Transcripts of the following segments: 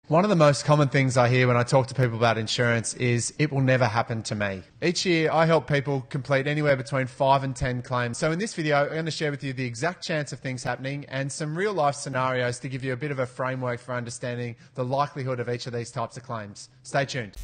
One of the most common things I hear when I talk to people about insurance is, it will never happen to me. Each year, I help people complete anywhere between 5 and 10 claims. So in this video, I'm going to share with you the exact chance of things happening and some real life scenarios to give you a bit of a framework for understanding the likelihood of each of these types of claims. Stay tuned.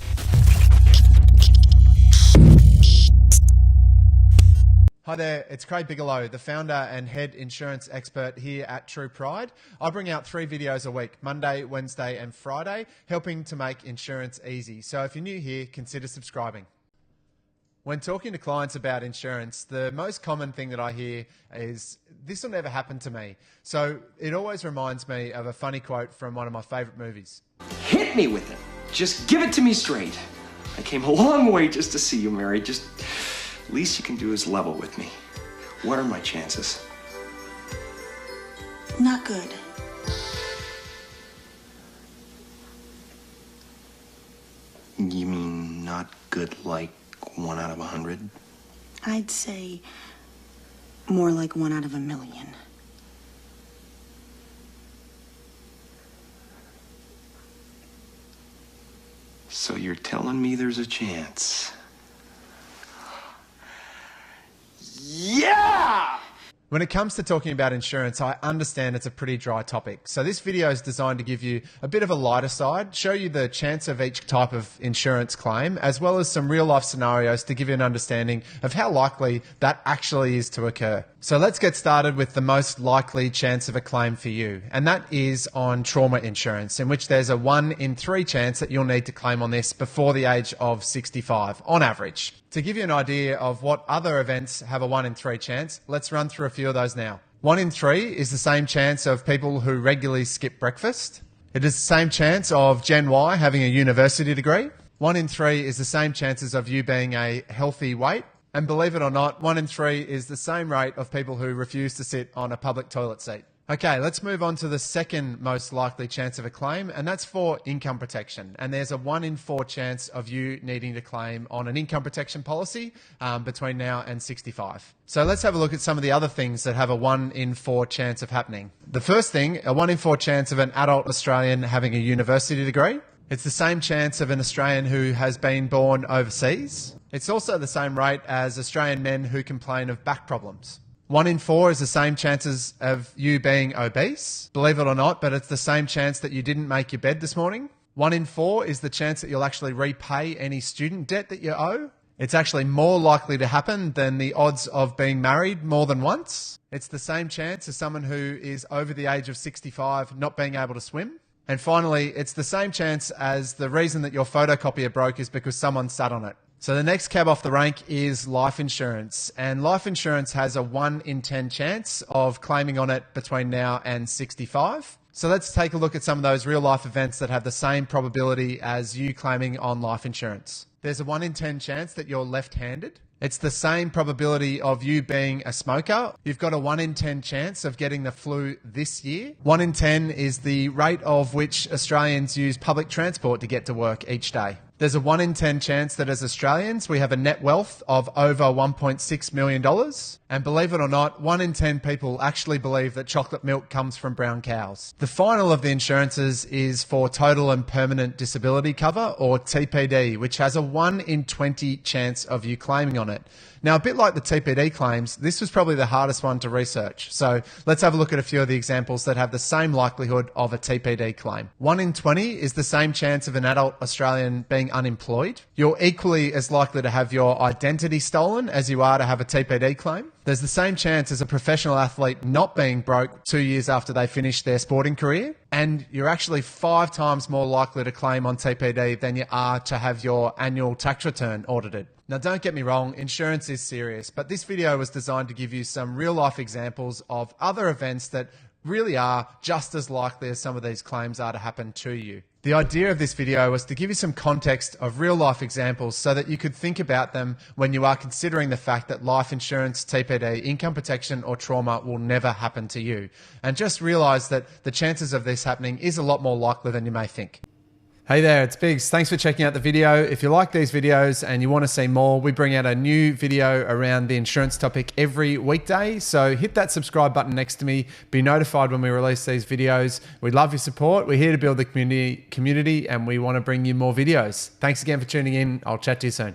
Hi there, it's Craig Bigelow, the founder and head insurance expert here at True Pride. I bring out 3 videos a week, Monday, Wednesday and Friday, helping to make insurance easy. So if you're new here, consider subscribing. When talking to clients about insurance, the most common thing that I hear is, this will never happen to me. So it always reminds me of a funny quote from one of my favourite movies. Hit me with it. Just give it to me straight. I came a long way just to see you married. Least you can do is level with me. What are my chances? Not good. You mean not good like 1 out of 100? I'd say more like 1 out of 1,000,000. So you're telling me there's a chance? Yeah! When it comes to talking about insurance, I understand it's a pretty dry topic. So this video is designed to give you a bit of a lighter side, show you the chance of each type of insurance claim, as well as some real life scenarios to give you an understanding of how likely that actually is to occur. So let's get started with the most likely chance of a claim for you. And that is on trauma insurance, in which there's a 1 in 3 chance that you'll need to claim on this before the age of 65, on average. To give you an idea of what other events have a 1 in 3 chance, let's run through a few of those now. 1 in 3 is the same chance of people who regularly skip breakfast. It is the same chance of Gen Y having a university degree. 1 in 3 is the same chances of you being a healthy weight. And believe it or not, 1 in 3 is the same rate of people who refuse to sit on a public toilet seat. Okay, let's move on to the second most likely chance of a claim, and that's for income protection. And there's a 1 in 4 chance of you needing to claim on an income protection policy between now and 65. So let's have a look at some of the other things that have a 1 in 4 chance of happening. The first thing, a 1 in 4 chance of an adult Australian having a university degree. It's the same chance of an Australian who has been born overseas. It's also the same rate as Australian men who complain of back problems. 1 in 4 is the same chances of you being obese. Believe it or not, but it's the same chance that you didn't make your bed this morning. 1 in 4 is the chance that you'll actually repay any student debt that you owe. It's actually more likely to happen than the odds of being married more than once. It's the same chance as someone who is over the age of 65 not being able to swim. And finally, it's the same chance as the reason that your photocopier broke is because someone sat on it. So the next cab off the rank is life insurance. And life insurance has a 1 in 10 chance of claiming on it between now and 65. So let's take a look at some of those real life events that have the same probability as you claiming on life insurance. There's a 1 in 10 chance that you're left-handed. It's the same probability of you being a smoker. You've got a 1 in 10 chance of getting the flu this year. 1 in 10 is the rate of which Australians use public transport to get to work each day. There's a 1 in 10 chance that as Australians, we have a net wealth of over $1.6 million. And believe it or not, 1 in 10 people actually believe that chocolate milk comes from brown cows. The final of the insurances is for total and permanent disability cover, or TPD, which has a 1 in 20 chance of you claiming on it. Now, a bit like the TPD claims, this was probably the hardest one to research. So let's have a look at a few of the examples that have the same likelihood of a TPD claim. 1 in 20 is the same chance of an adult Australian being unemployed. You're equally as likely to have your identity stolen as you are to have a TPD claim. There's the same chance as a professional athlete not being broke 2 years after they finish their sporting career. And you're actually 5 times more likely to claim on TPD than you are to have your annual tax return audited. Now, don't get me wrong, insurance is serious, but this video was designed to give you some real life examples of other events that really are just as likely as some of these claims are to happen to you. The idea of this video was to give you some context of real life examples so that you could think about them when you are considering the fact that life insurance, TPD, income protection or trauma will never happen to you. And just realize that the chances of this happening is a lot more likely than you may think. Hey there, it's Biggs. Thanks for checking out the video. If you like these videos and you want to see more, we bring out a new video around the insurance topic every weekday. So hit that subscribe button next to me. Be notified when we release these videos. We love your support. We're here to build the community and we want to bring you more videos. Thanks again for tuning in. I'll chat to you soon.